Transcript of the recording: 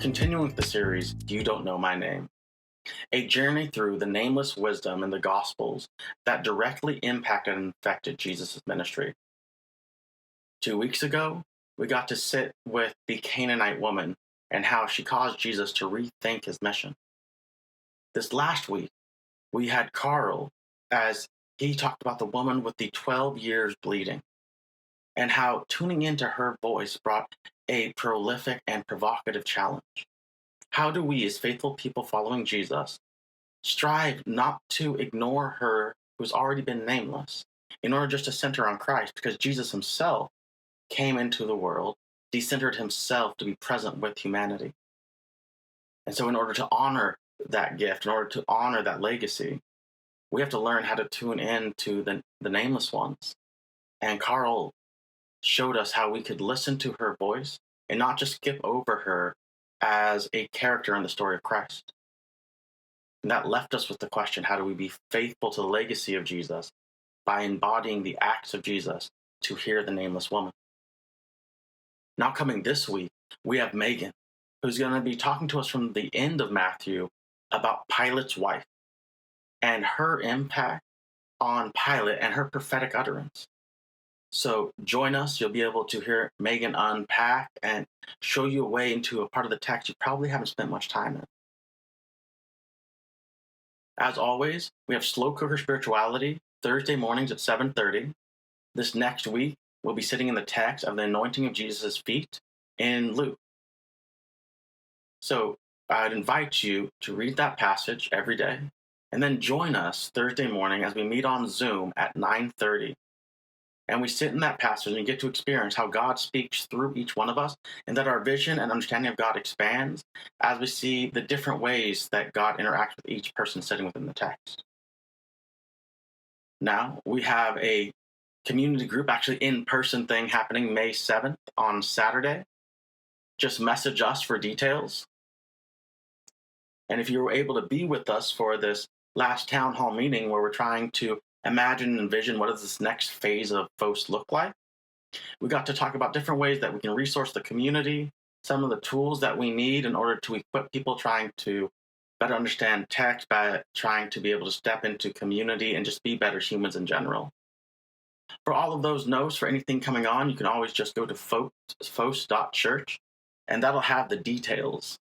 continuing with the series, You Don't Know My Name, a journey through the nameless wisdom in the Gospels that directly impacted and affected Jesus' ministry. 2 weeks ago, we got to sit with the Canaanite woman and how she caused Jesus to rethink his mission. This last week, we had Carl as he talked about the woman with the 12 years bleeding and how tuning into her voice brought a prolific and provocative challenge. How do we, as faithful people following Jesus, strive not to ignore her who's already been nameless in order just to center on Christ? Because Jesus himself came into the world, decentered himself to be present with humanity. And so, in order to honor that gift, in order to honor that legacy, we have to learn how to tune in to the nameless ones. And Carl showed us how we could listen to her voice and not just skip over her as a character in the story of Christ. And that left us with the question, how do we be faithful to the legacy of Jesus by embodying the acts of Jesus to hear the nameless woman? Now, coming this week, we have Megan, who's going to be talking to us from the end of Matthew about Pilate's wife and her impact on Pilate and her prophetic utterance. So join us. You'll be able to hear Megan unpack and show you a way into a part of the text you probably haven't spent much time in. As always, we have Slow Cooker Spirituality Thursday mornings at 7:30. This next week, we'll be sitting in the text of the anointing of Jesus' feet in Luke. So I'd invite you to read that passage every day and then join us Thursday morning as we meet on Zoom at 9:30. And we sit in that passage and get to experience how God speaks through each one of us, and that our vision and understanding of God expands as we see the different ways that God interacts with each person sitting within the text. Now, we have a community group, actually in-person thing happening May 7th on Saturday. Just message us for details. And if you were able to be with us for this last town hall meeting where we're trying to imagine and envision what does this next phase of FOS look like, we got to talk about different ways that we can resource the community, some of the tools that we need in order to equip people trying to better understand text, by trying to be able to step into community and just be better humans in general. For all of those notes, for anything coming on, you can always just go to fos.church, and that'll have the details